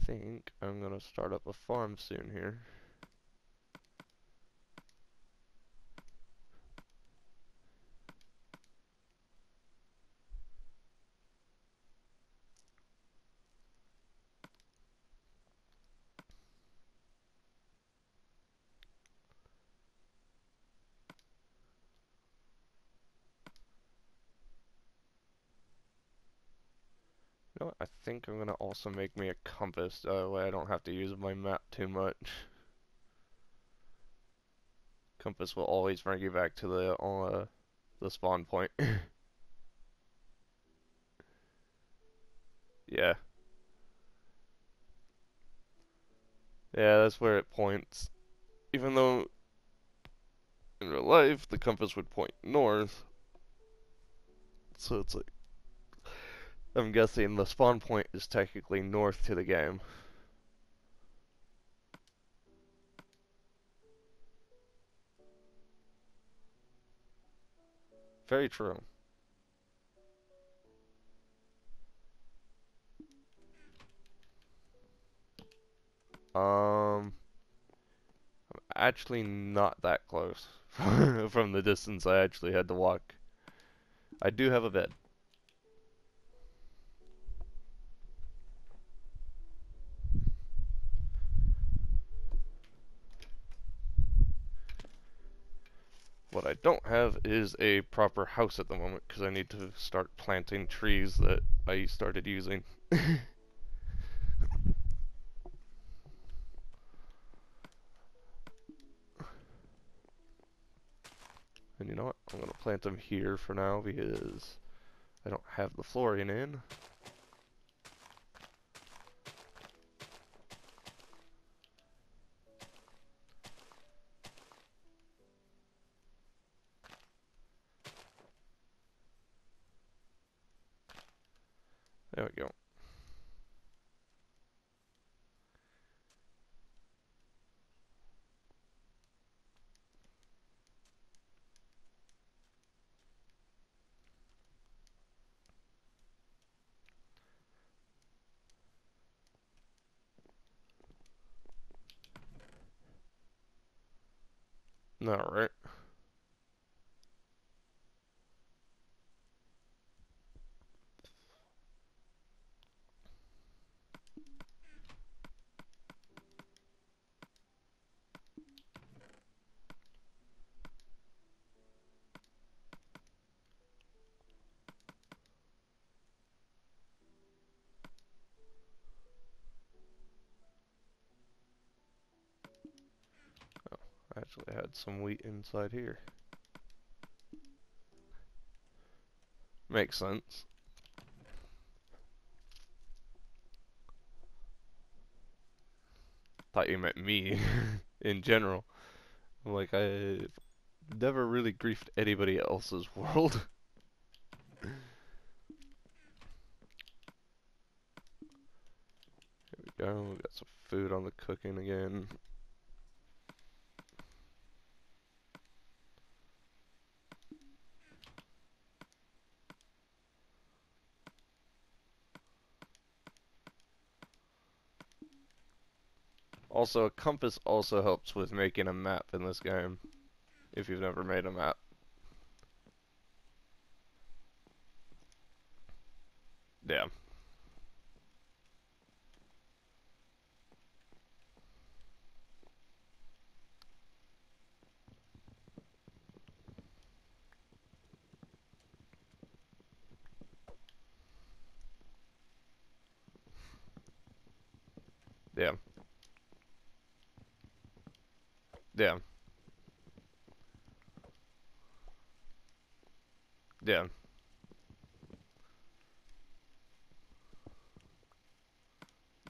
think I'm gonna start up a farm soon here. You know what? I think I'm gonna also make me a compass, that way I don't have to use my map too much. Compass will always bring you back to the spawn point. Yeah. Yeah, that's where it points. Even though in real life the compass would point north, so it's like I'm guessing the spawn point is technically north to the game. Very true. Um, actually not that close. From the distance I actually had to walk. I do have a bed. What I don't have is a proper house at the moment because I need to start planting trees that I started using. And you know what? I'm gonna plant them here for now because I don't have the flooring in. There we go. Alright. I actually had some wheat inside here. Makes sense. Thought you meant me in general. Like, I never really griefed anybody else's world. Here we go. We got some food on the cooking again. Also, a compass also helps with making a map in this game, if you've never made a map. Yeah. Yeah. Yeah. Yeah.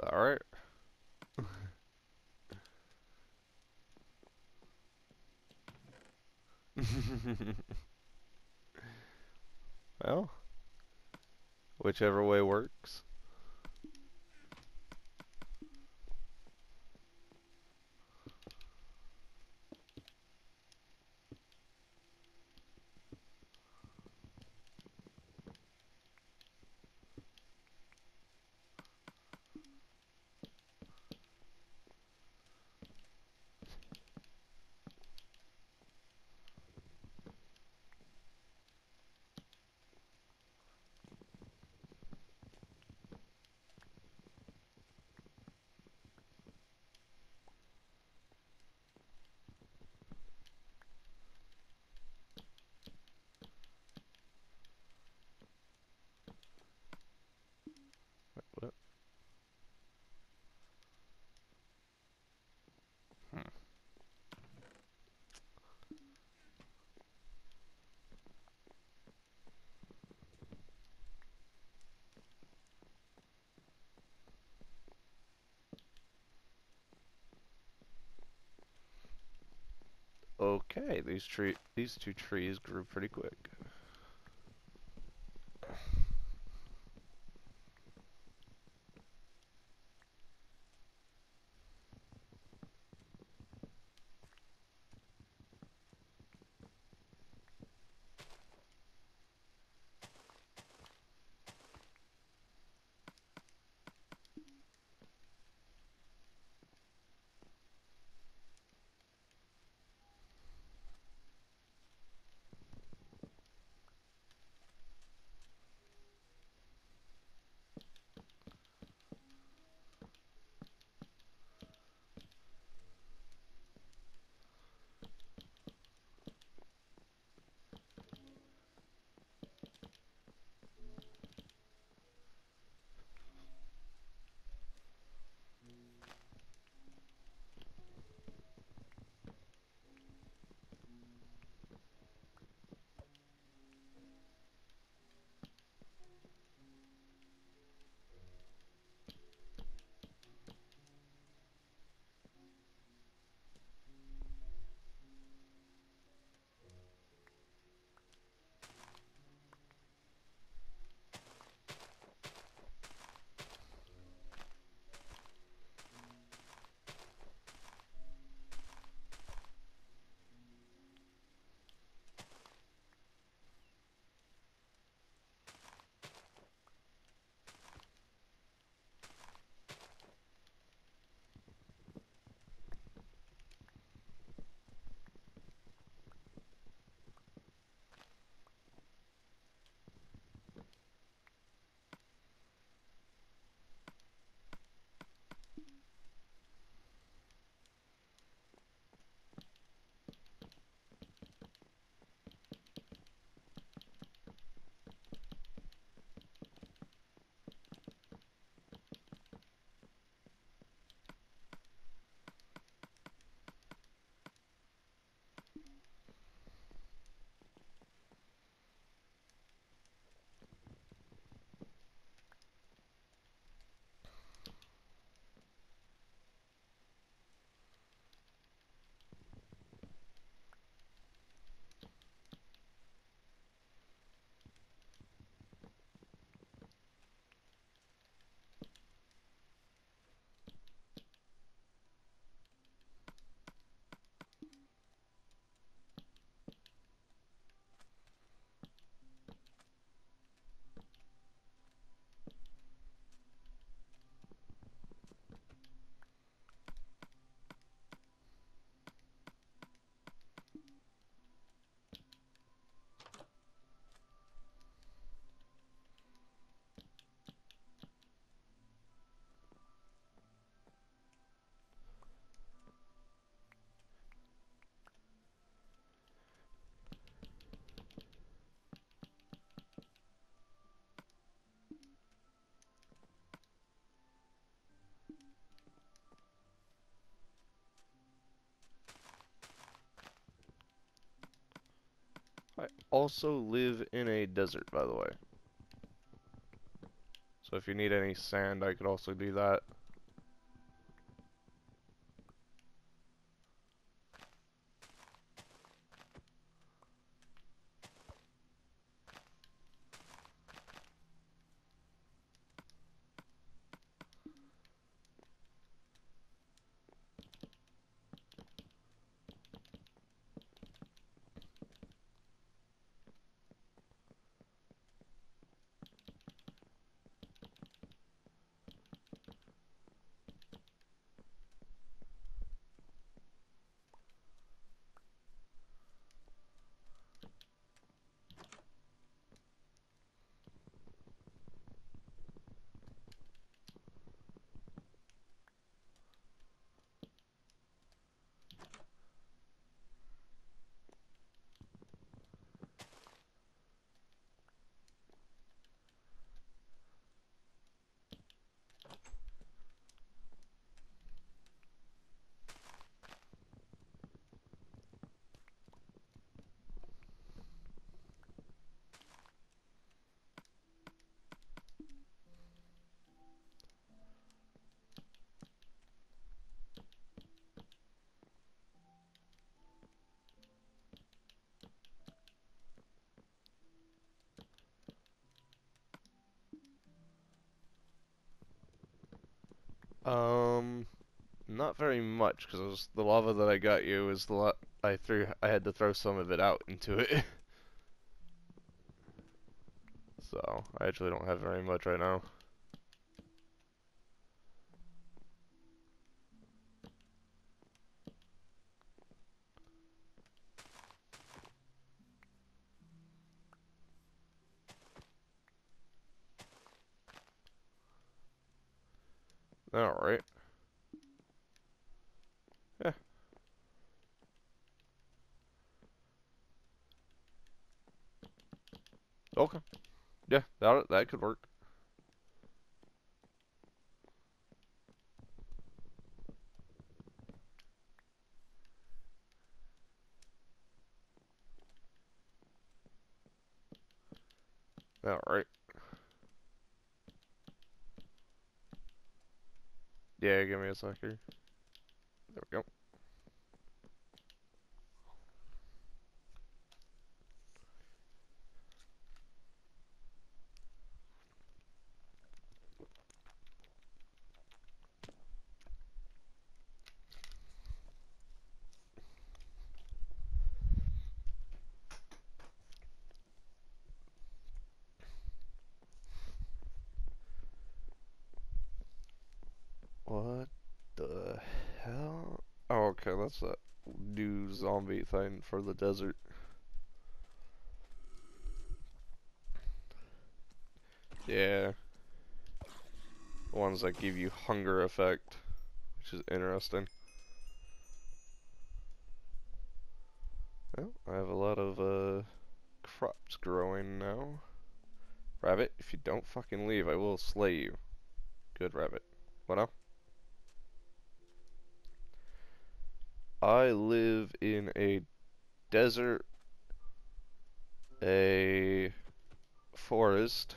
Alright. Well, whichever way works. Okay, these two trees grew pretty quick. I also live in a desert, by the way. So if you need any sand, I could also do that. Um, Not very much, because the lava that I got you is the I had to throw some of it out into it. So, I actually don't have very much right now. Alright. Yeah. Okay. Yeah, that could work. Alright. Yeah, give me a sec here. There we go. What the hell? Oh, okay, that's a new zombie thing for the desert. Yeah, ones that give you hunger effect, which is interesting. Well, I have a lot of crops growing now. Rabbit, if you don't fucking leave, I will slay you. Good rabbit. What now? I live in a desert, a forest,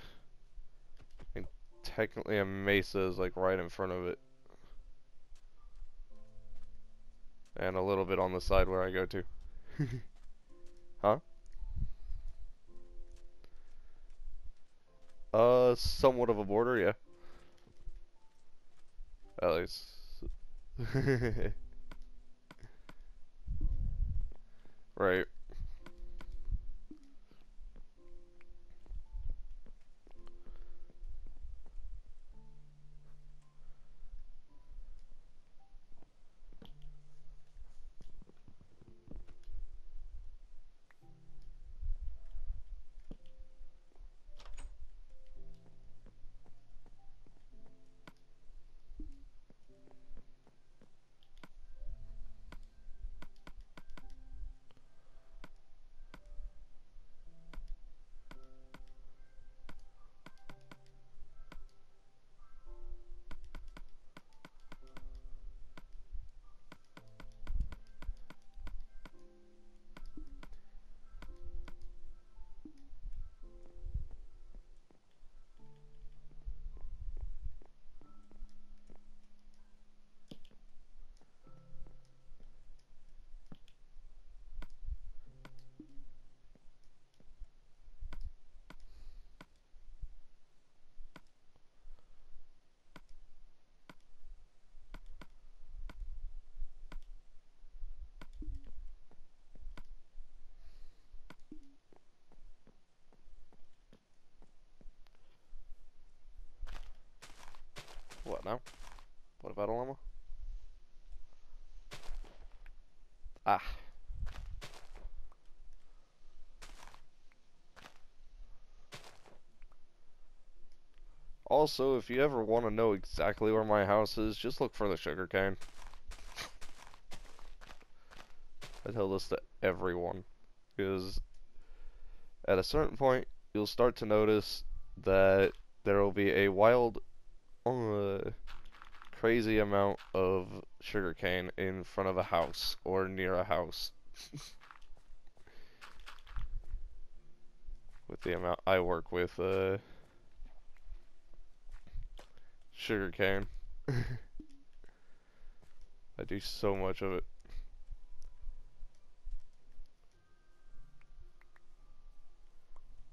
and technically a mesa is like right in front of it. And a little bit on the side where I go to. Huh? Somewhat of a border, yeah. At least. Right. What now? What about a llama? Ah. Also, if you ever want to know exactly where my house is, just look for the sugarcane. I tell this to everyone. Because at a certain point, you'll start to notice that there will be a wild, uh, crazy amount of sugarcane in front of a house or near a house. With the amount I work with, sugarcane. I do so much of it.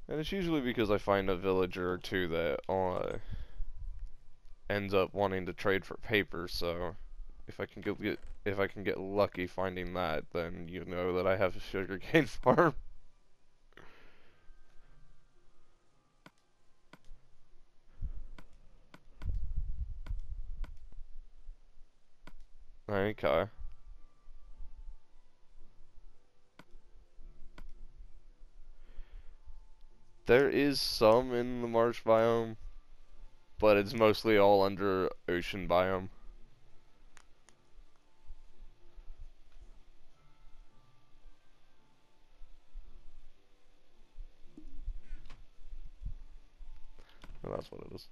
And it's usually because I find a villager or two that, ends up wanting to trade for paper, so if I can get lucky finding that, then you know that I have a sugarcane farm. Okay. There is some in the marsh biome, but it's mostly all under ocean biome. And that's what it is.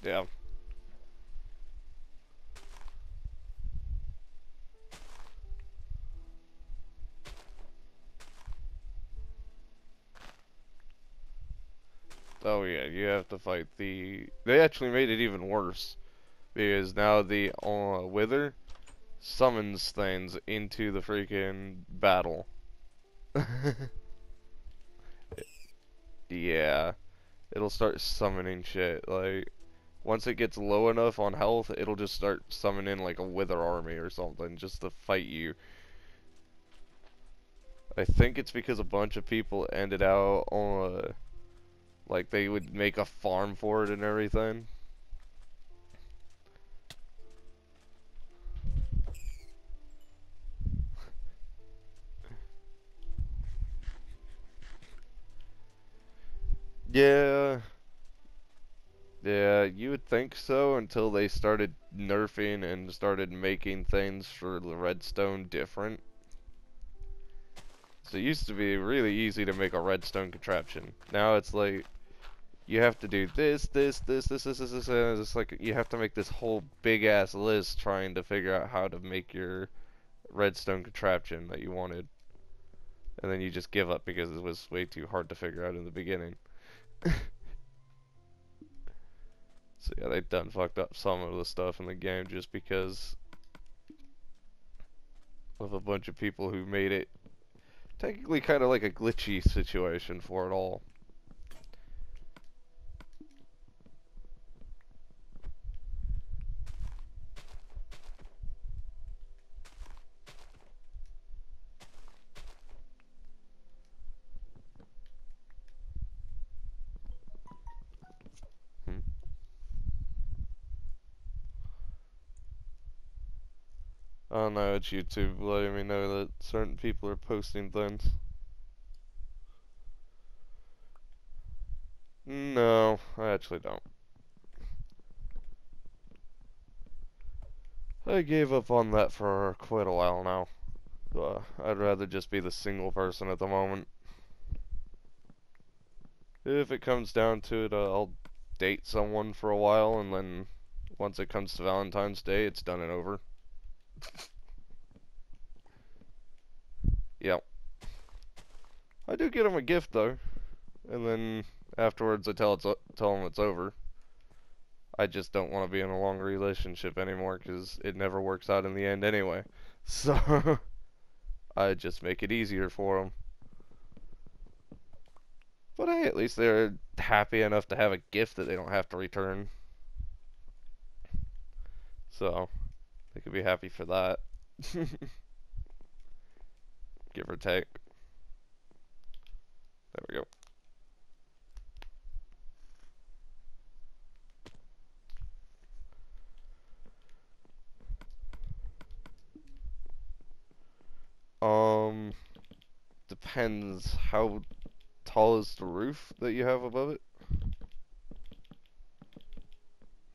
Yeah. Oh yeah, you have to fight the... They actually made it even worse, because now the Wither summons things into the freaking battle. Yeah, it'll start summoning shit, like... Once it gets low enough on health, it'll just start summoning like a Wither army or something, just to fight you. I think it's because a bunch of people ended out on... Like, they would make a farm for it and everything. Yeah, yeah, you would think so until they started nerfing and started making things for the redstone different. So it used to be really easy to make a redstone contraption. Now it's like, you have to do this, and it's like you have to make this whole big ass list trying to figure out how to make your redstone contraption that you wanted. And then you just give up because it was way too hard to figure out in the beginning. So yeah, they done fucked up some of the stuff in the game just because of a bunch of people who made it technically kind of like a glitchy situation for it all. Hmm. I don't know, it's YouTube letting me know that certain people are posting things. No, I actually don't. I gave up on that for quite a while now. I'd rather just be the single person at the moment. If it comes down to it, I'll date someone for a while, and then once it comes to Valentine's Day, it's done and over. Yep. I do get him a gift though, and then afterwards I tell him it's over. I just don't want to be in a long relationship anymore because it never works out in the end anyway. So I just make it easier for them. But hey, at least they're happy enough to have a gift that they don't have to return. So they could be happy for that. Give or take. There we go. Um, Depends how tall is the roof that you have above it?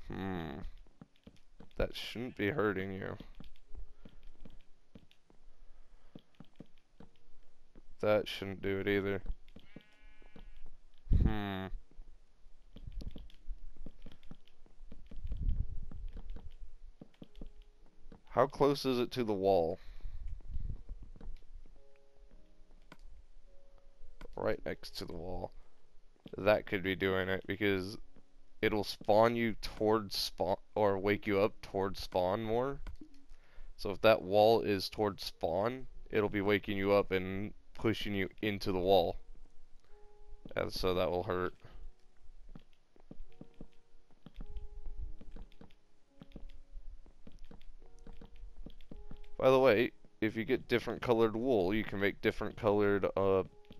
Hmm, that shouldn't be hurting you. That shouldn't do it either. Hmm. How close is it to the wall? Right next to the wall. That could be doing it because it'll spawn you towards spawn or wake you up towards spawn more. So if that wall is towards spawn, it'll be waking you up and pushing you into the wall. And so that will hurt. By the way, if you get different colored wool, you can make different colored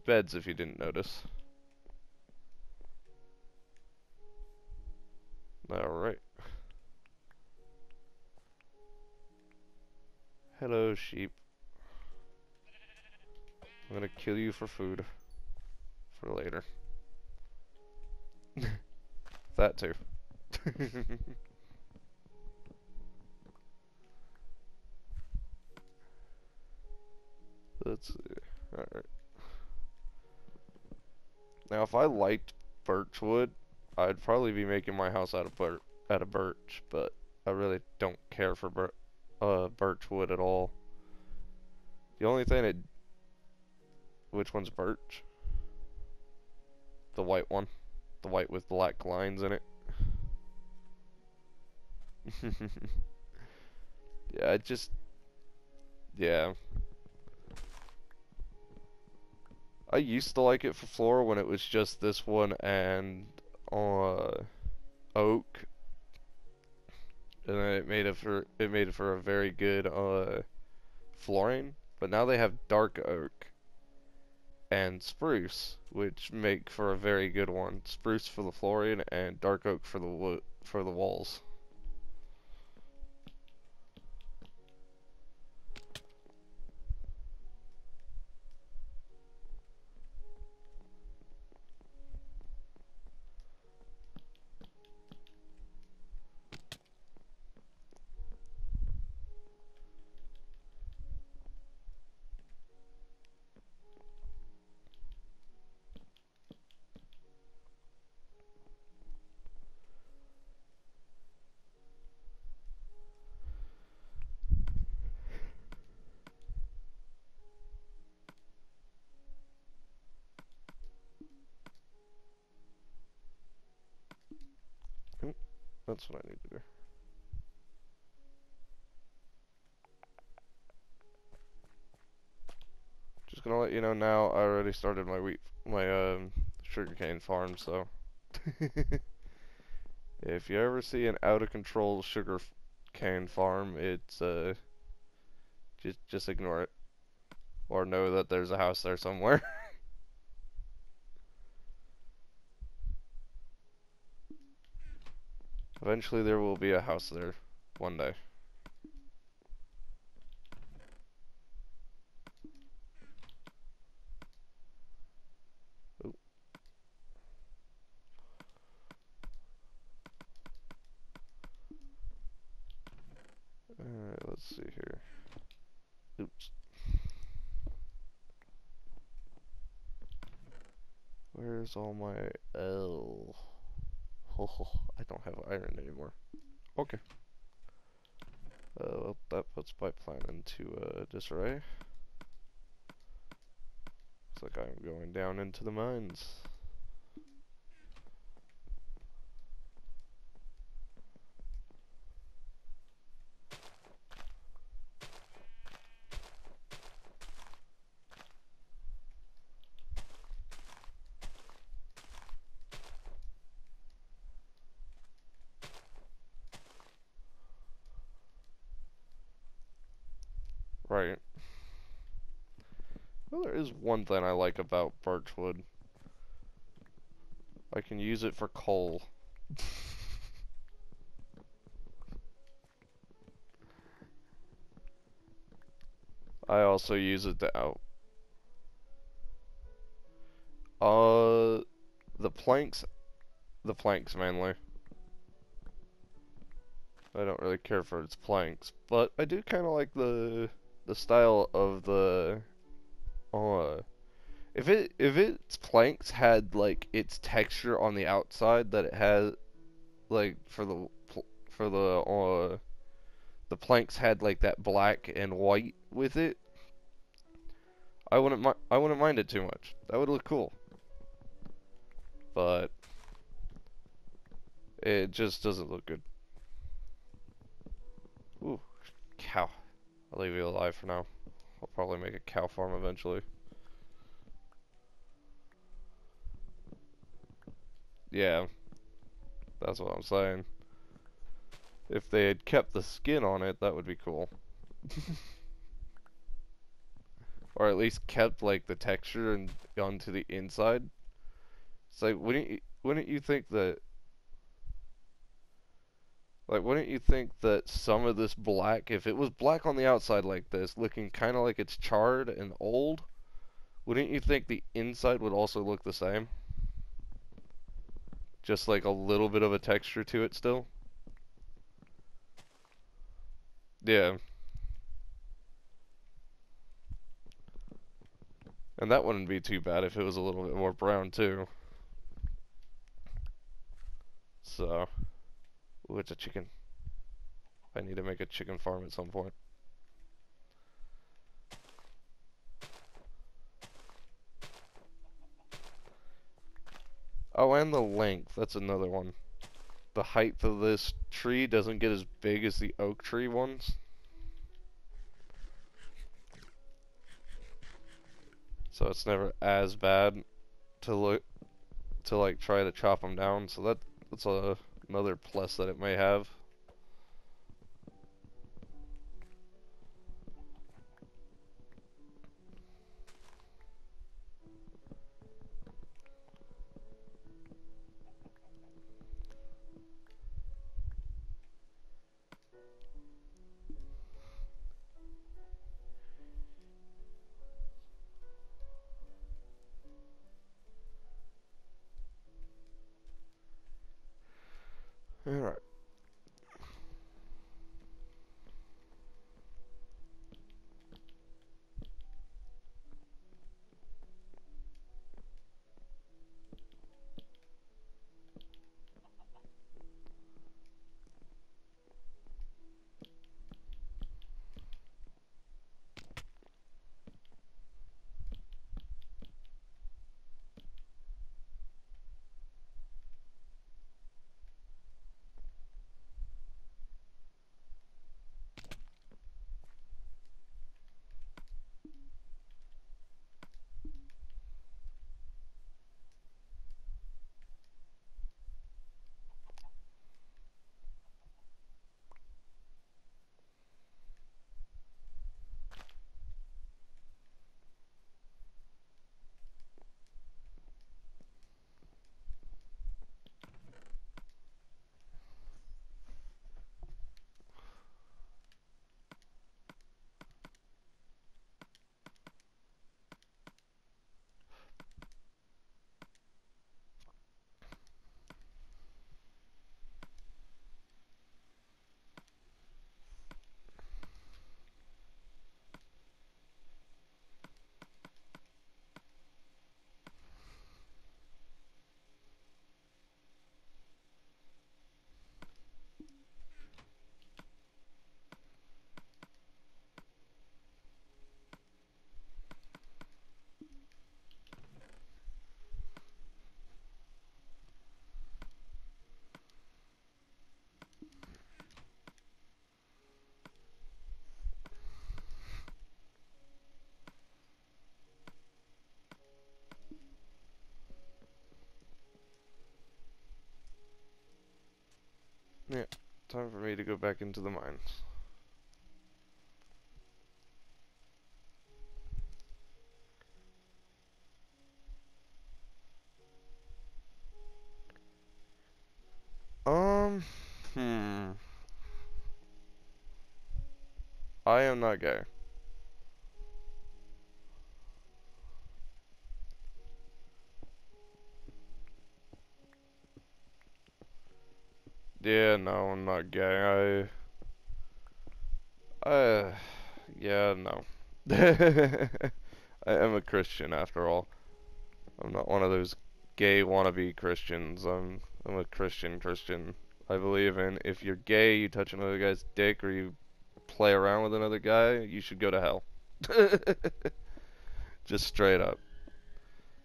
beds if you didn't notice. Alright. Hello, sheep. I'm gonna kill you for food. For later. That too. Let's see. Alright. Now, if I liked birchwood, I'd probably be making my house out of birch, but I really don't care for birchwood at all. The only thing it... Which one's birch? The white one. The white with black lines in it. Yeah, it just... Yeah. I used to like it for floor when it was just this one and oak, and then it made it for a very good flooring. But now they have dark oak, and spruce, which make for a very good one. Spruce for the flooring and dark oak for the wood for the walls. That's what I need to do. Just gonna let you know now, I already started my sugarcane farm, so if you ever see an out of control sugar cane farm, it's just ignore it. Or know that there's a house there somewhere. Eventually there will be a house there one day. Oop. Alright, let's see here. Oops. Where's all my L? Oh, I don't have iron anymore. Okay. Well, that puts my plan into disarray. Looks like I'm going down into the mines. Right. Well, there is one thing I like about birchwood. I can use it for coal. I also use it to out. The planks mainly. I don't really care for its planks, but I do kind of like the style of the if its planks had like its texture on the outside that it has, like for the planks had like that black and white with it, I wouldn't mind it too much. That would look cool. But it just doesn't look good. Ooh, cow. I'll leave you alive for now. I'll probably make a cow farm eventually. Yeah, that's what I'm saying. If they had kept the skin on it, that would be cool. Or at least kept like the texture and onto the inside. It's like wouldn't you think that some of this black, if it was black on the outside like this, looking kind of like it's charred and old, wouldn't you think the inside would also look the same? Just like a little bit of a texture to it still? Yeah. And that wouldn't be too bad if it was a little bit more brown too. So, ooh, it's a chicken. I need to make a chicken farm at some point. Oh, and the length, that's another one. The height of this tree doesn't get as big as the oak tree ones. So it's never as bad to like try to chop them down. So that's another plus that it may have. Alright. Yeah, time for me to go back into the mines. Um, hmm. I am not gay. Yeah, no, I'm not gay. Yeah, no. I am a Christian after all. I'm not one of those gay wannabe Christians. I'm a Christian. I believe in if you're gay, you touch another guy's dick or you play around with another guy, you should go to hell. Just straight up.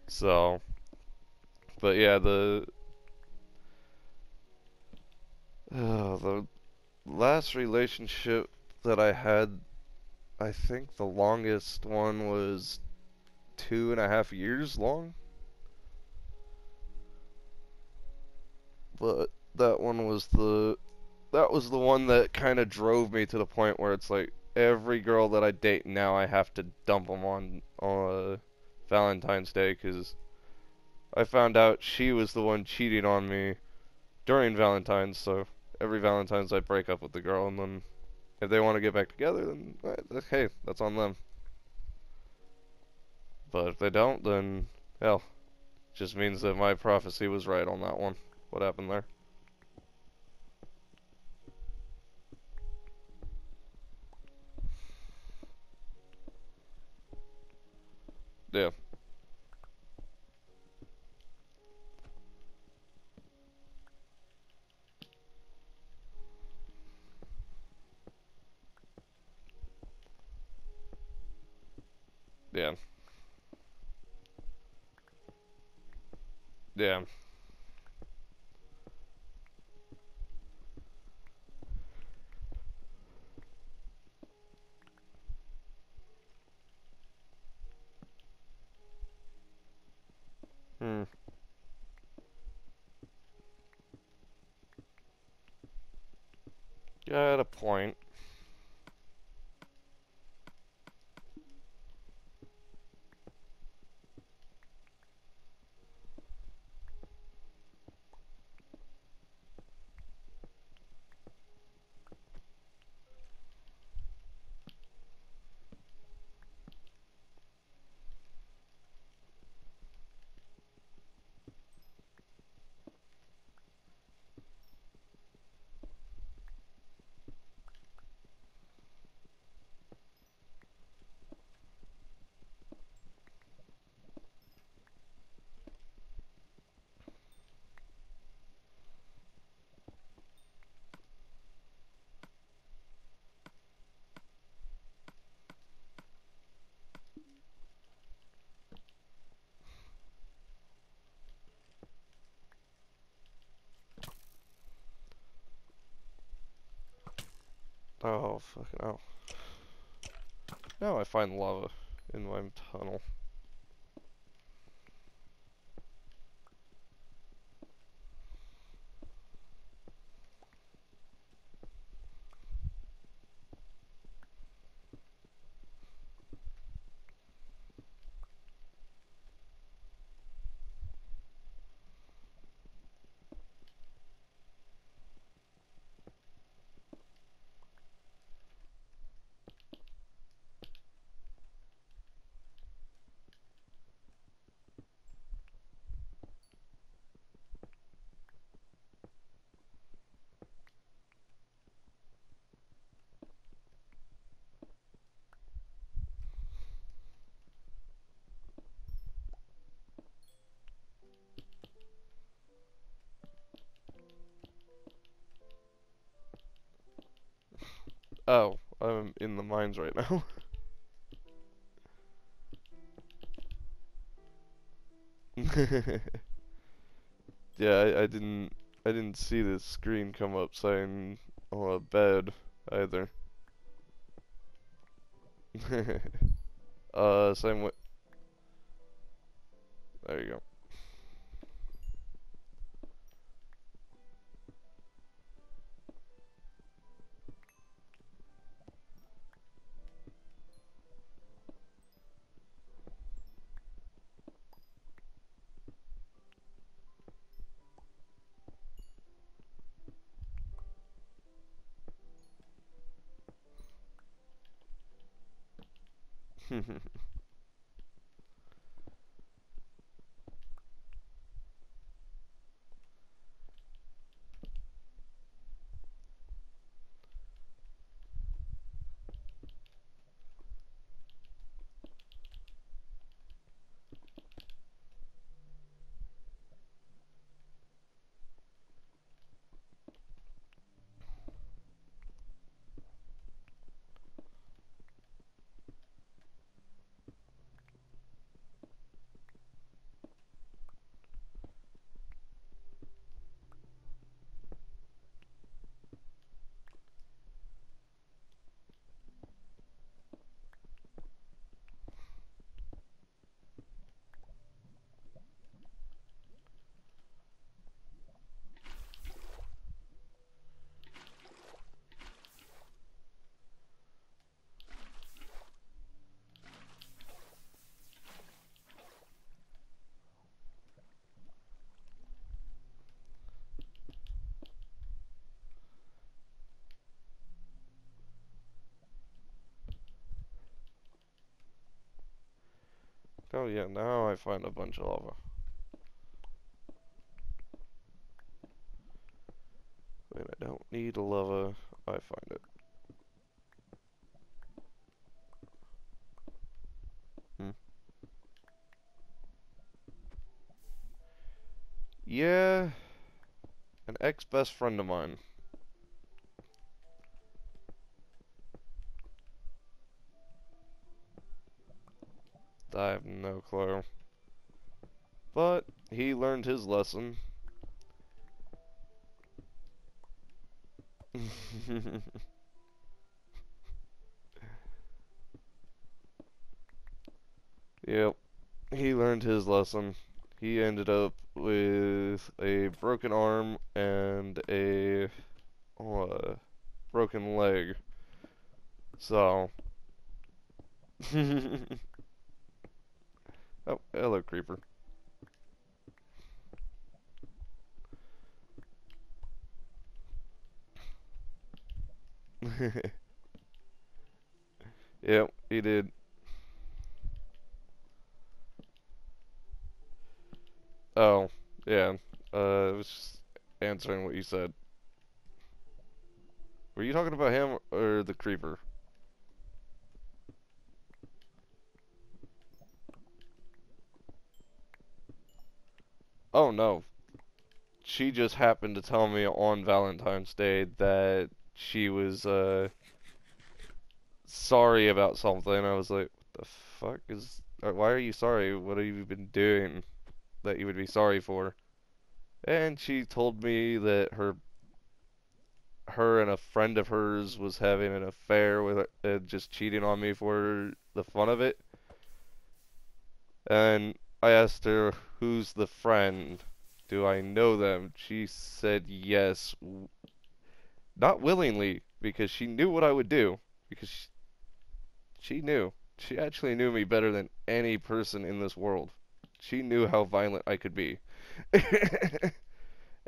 So, but yeah, the last relationship that I had, I think the longest one was 2.5 years long. But that was the one that kind of drove me to the point where it's like every girl that I date now I have to dump them on Valentine's Day because I found out she was the one cheating on me during Valentine's. So every Valentine's I break up with the girl, and then if they want to get back together, then hey, that's on them. But if they don't, then hell, just means that my prophecy was right on that one. What happened there? Yeah, yeah, yeah. Hmm. Got a point. Oh, fucking hell. Now I find lava in my tunnel. Oh, I'm in the mines right now. Yeah, I didn't see this screen come up saying on a bed either. Same way. There you go. Oh yeah, now I find a bunch of lava. When I don't need lava, I find it. Hmm. Yeah, an ex-best friend of mine. I have no clue. But he learned his lesson. Yep, he learned his lesson. He ended up with a broken arm and a broken leg. So, oh, hello, creeper. Yep, he did. Oh, yeah. I was just answering what you said. Were you talking about him or the creeper? Oh no. She just happened to tell me on Valentine's Day that she was sorry about something. I was like, what the fuck is why are you sorry? What have you been doing that you would be sorry for? And she told me that her and a friend of hers was having an affair with just cheating on me for the fun of it. And I asked her, who's the friend? Do I know them? She said yes, not willingly, because she knew what I would do. Because she knew. She actually knew me better than any person in this world. She knew how violent I could be.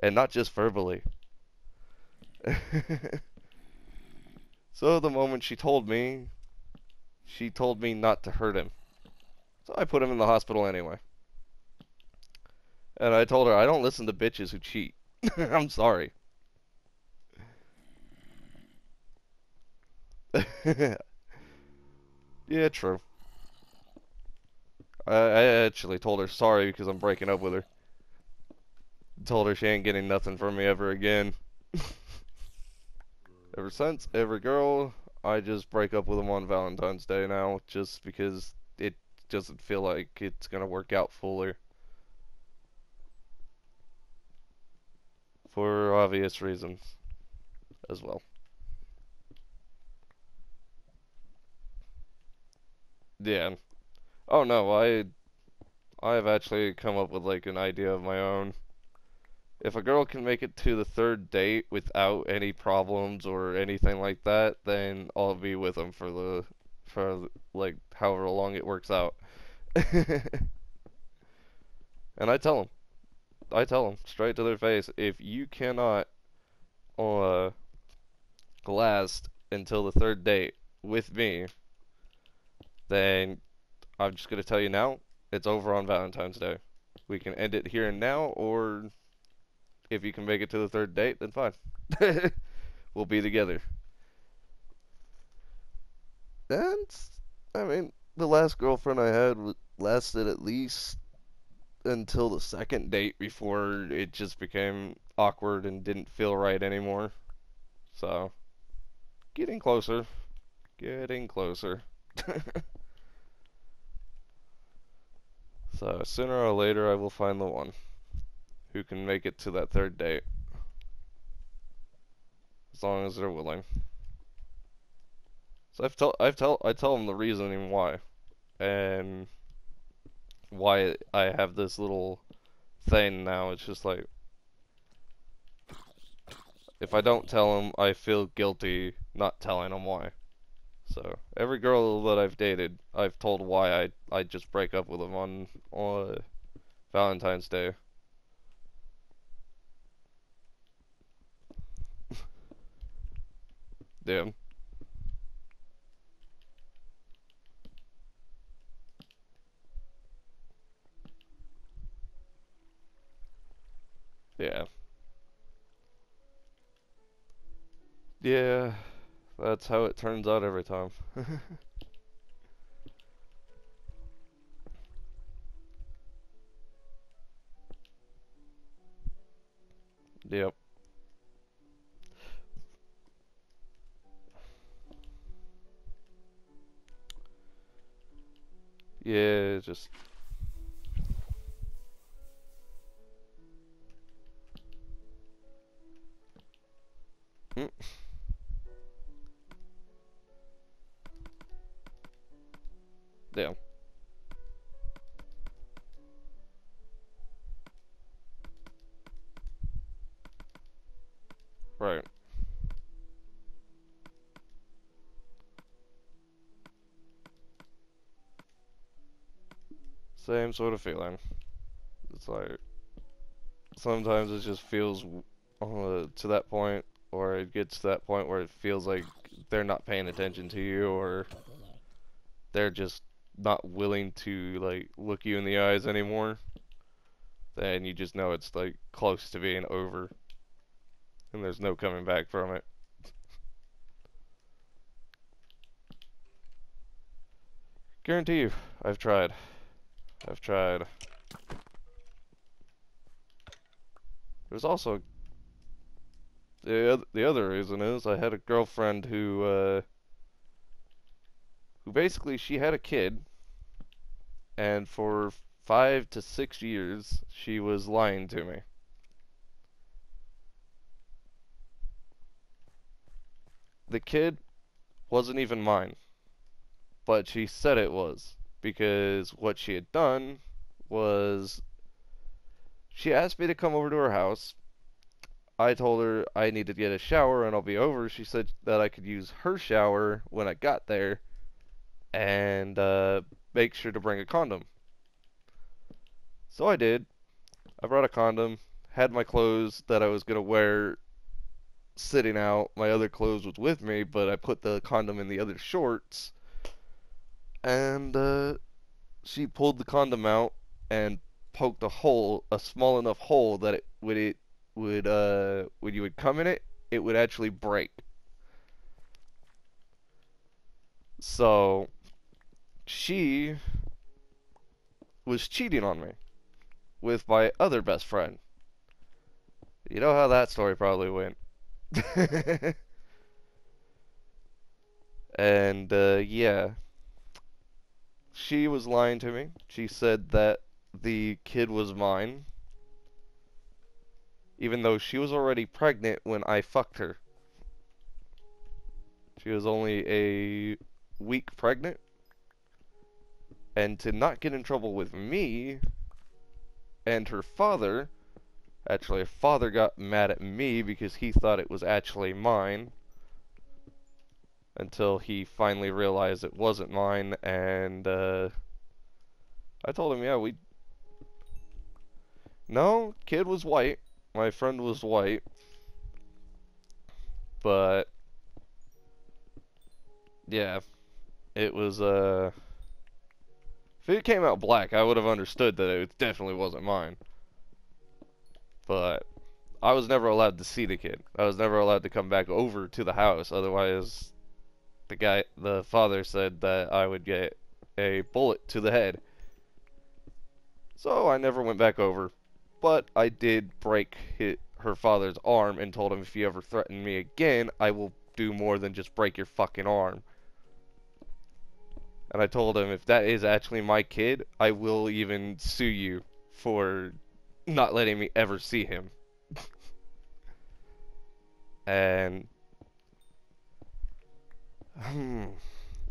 And not just verbally. So the moment she told me not to hurt him. So I put him in the hospital anyway. And I told her, I don't listen to bitches who cheat. I'm sorry. Yeah, true. I actually told her sorry because I'm breaking up with her. Told her she ain't getting nothing from me ever again. Ever since, every girl, I just break up with them on Valentine's Day now, just because it doesn't feel like it's gonna work out fully. For obvious reasons as well. Yeah. Oh no, I've actually come up with like an idea of my own. If a girl can make it to the third date without any problems or anything like that, then I'll be with them for like however long it works out. And I tell them straight to their face, if you cannot uh last until the third date with me, then I'm just gonna tell you now, it's over on Valentine's Day. We can end it here and now, or if you can make it to the third date, then fine. We'll be together. And I mean, the last girlfriend I had lasted at least until the second date before it just became awkward and didn't feel right anymore. So, getting closer. Getting closer. So, sooner or later, I will find the one who can make it to that third date. As long as they're willing. So I tell them the reasoning why. And why I have this little thing now. It's just like, if I don't tell them, I feel guilty not telling them why. So every girl that I've dated, I've told why I just break up with them on Valentine's Day. Damn. Yeah. Yeah. That's how it turns out every time. Yep. Yeah, just mm, damn. Right. Same sort of feeling. It's like sometimes it just feels to that point, or it gets to that point where it feels like they're not paying attention to you, or they're just not willing to like look you in the eyes anymore. Then you just know it's like close to being over, and there's no coming back from it. Guarantee you, I've tried. I've tried. There's also the other reason is I had a girlfriend who basically she had a kid, and for 5 to 6 years she was lying to me. the kid wasn't even mine, but she said it was because what she had done was she asked me to come over to her house. I told her I needed to get a shower and I'll be over. She said that I could use her shower when I got there and make sure to bring a condom. So I did. I brought a condom, had my clothes that I was going to wear sitting out. My other clothes was with me, but I put the condom in the other shorts. And she pulled the condom out and poked a hole, a small enough hole that it would when you would come in it, it would actually break. So she was cheating on me with my other best friend. You know how that story probably went. And yeah, she was lying to me. She said that the kid was mine, even though she was already pregnant when I fucked her. She was only a week pregnant. And to not get in trouble with me and her father, actually, her father got mad at me because he thought it was actually mine until he finally realized it wasn't mine. And I told him, yeah, no, kid was white. My friend was white. But yeah, it was if it came out black, I would have understood that it definitely wasn't mine. But I was never allowed to see the kid. I was never allowed to come back over to the house. Otherwise, the father said that I would get a bullet to the head. So I never went back over. But I did break her father's arm and told him, if you ever threaten me again, I will do more than just break your fucking arm. And I told him, if that is actually my kid, I will even sue you for not letting me ever see him. And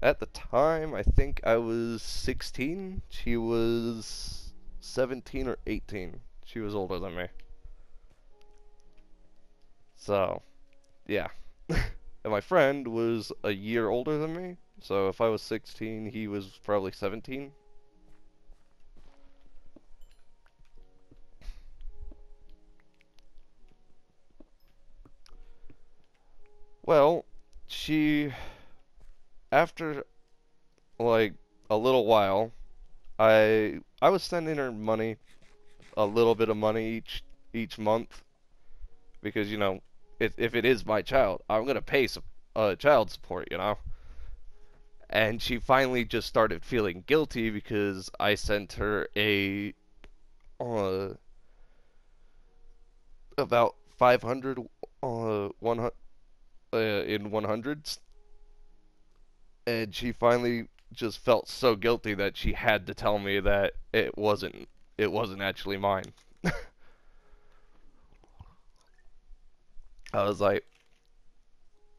at the time, I think I was 16. She was 17 or 18. She was older than me. So, yeah. And my friend was a year older than me. So if I was 16, he was probably 17. Well, after like a little while, I was sending her money, a little bit of money each month, because if it is my child, I'm gonna pay some child support. And she finally just started feeling guilty because I sent her uh about 500 in 100s, and she finally just felt so guilty that she had to tell me that it wasn't actually mine. I was like,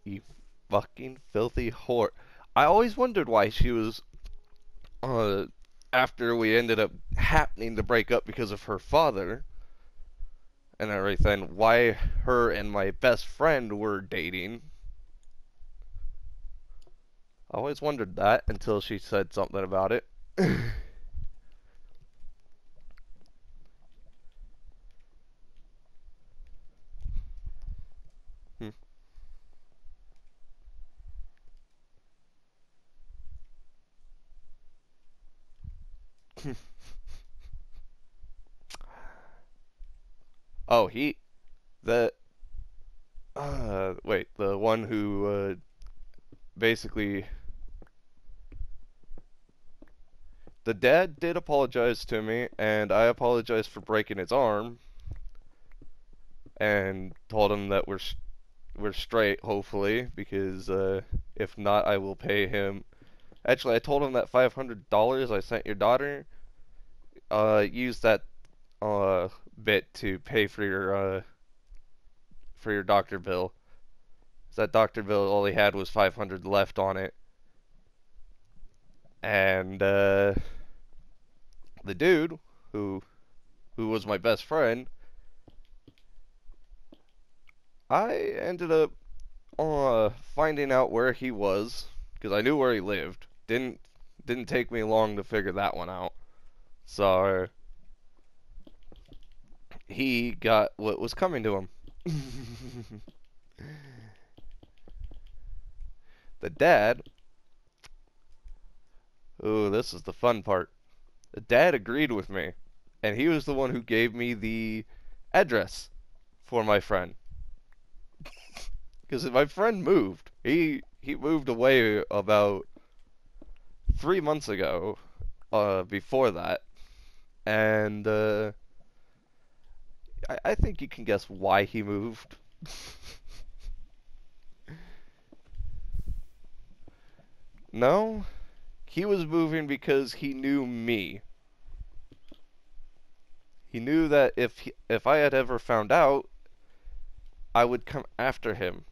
you fucking filthy whore. I always wondered why she was uh after we ended up happening to break up because of her father and everything, why her and my best friend were dating. I always wondered that until she said something about it. Oh, the wait, the one who basically, the dad did apologize to me, and I apologized for breaking his arm, and told him that we're straight, hopefully, because if not, I will pay him. Actually, I told him that $500 I sent your daughter, use that uh bit to pay for your doctor bill, So that doctor bill, all he had was 500 left on it. And the dude who who was my best friend, I ended up finding out where he was because I knew where he lived. Didn't take me long to figure that one out. So he got what was coming to him. The dad, ooh, this is the fun part. The dad agreed with me, and he was the one who gave me the address for my friend. Because my friend moved. He moved away about 3 months ago. Before that, and I think you can guess why he moved. No, he was moving because he knew me. He knew that if I had ever found out, I would come after him,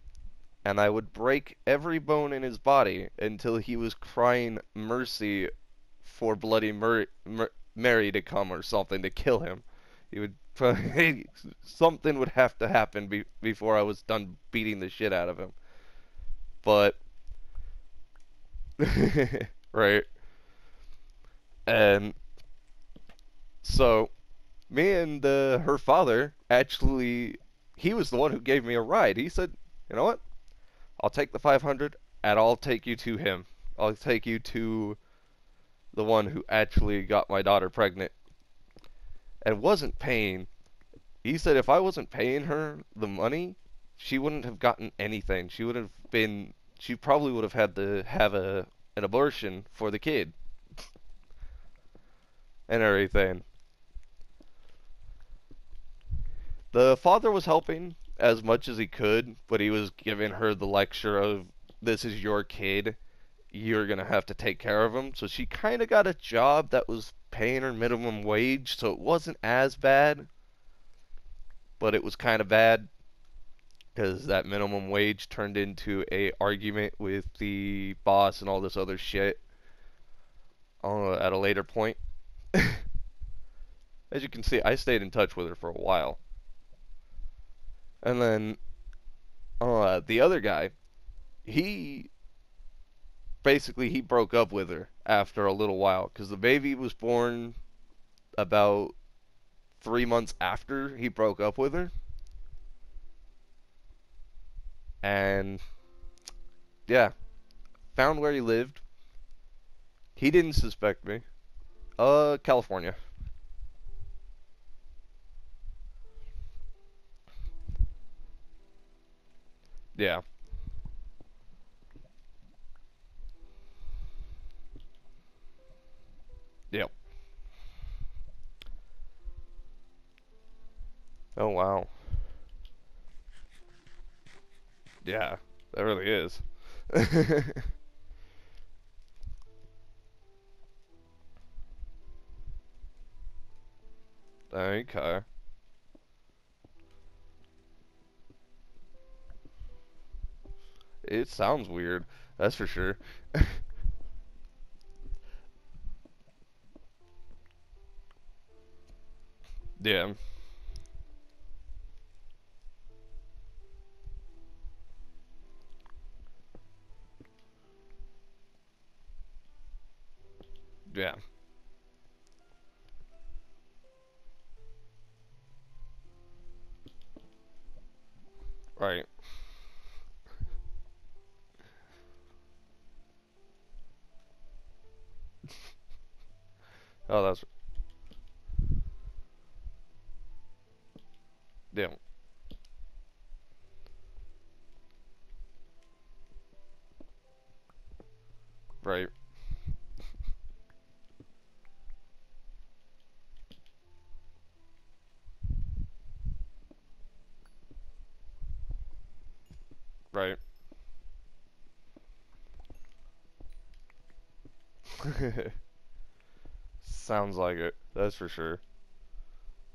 and I would break every bone in his body until he was crying mercy for Bloody Mary to come or something to kill him. He would something would have to happen before I was done beating the shit out of him. But right, and so me and her father actually, he was the one who gave me a ride. He said, "You know what? I'll take the 500 and I'll take you to him. I'll take you to the one who actually got my daughter pregnant and wasn't paying." He said if I wasn't paying her the money, she wouldn't have gotten anything. She probably would have had to have an abortion for the kid and everything. The father was helping as much as he could, but he was giving her the lecture of, this is your kid, you're gonna have to take care of him. So she kind of got a job that was paying her minimum wage, so it wasn't as bad, but it was kind of bad because that minimum wage turned into a argument with the boss and all this other shit at a later point. As you can see, I stayed in touch with her for a while. And then the other guy, he he broke up with her after a little while because the baby was born about 3 months after he broke up with her. And yeah, found where he lived. He didn't suspect me. California. Yeah. Yep. Oh wow. Yeah, that really is. Okay. It sounds weird. That's for sure. Yeah. Yeah. Right. Oh, that's yeah. Right. Right. Sounds like it. That's for sure.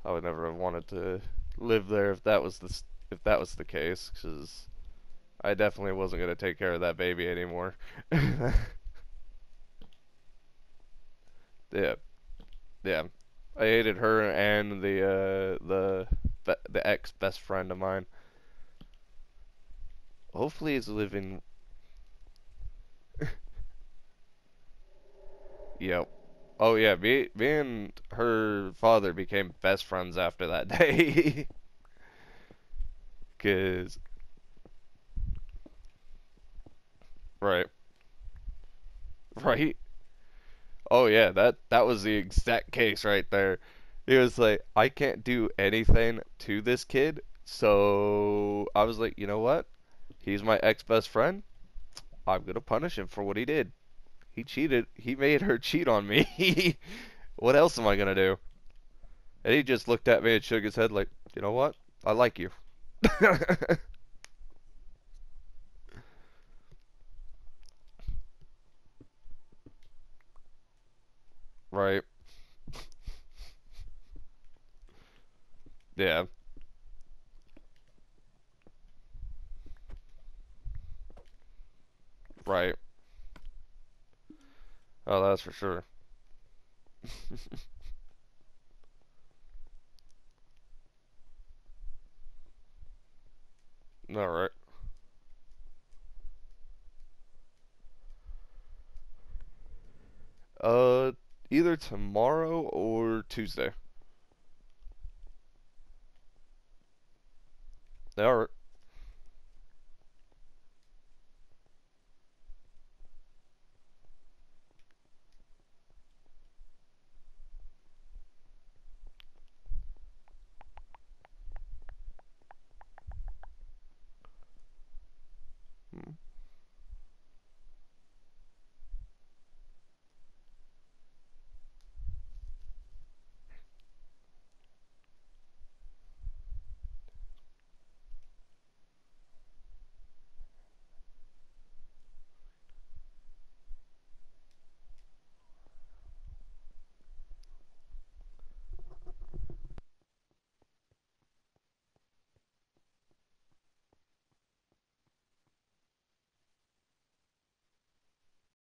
I would never have wanted to live there if that was the case, because I definitely wasn't gonna take care of that baby anymore. Yeah, yeah. I hated her and the ex best friend of mine. Hopefully, he's living. Yep. Oh yeah, me and her father became best friends after that day. 'Cause right, right. Oh yeah, that was the exact case right there. He was like, I can't do anything to this kid, so I was like, you know what? He's my ex-best friend. I'm gonna punish him for what he did. He cheated. He made her cheat on me. What else am I gonna do? And he just looked at me and shook his head like, you know what? I like you. Right. Yeah. Right. Oh, that's for sure. All right. Uh, either tomorrow or Tuesday. All right.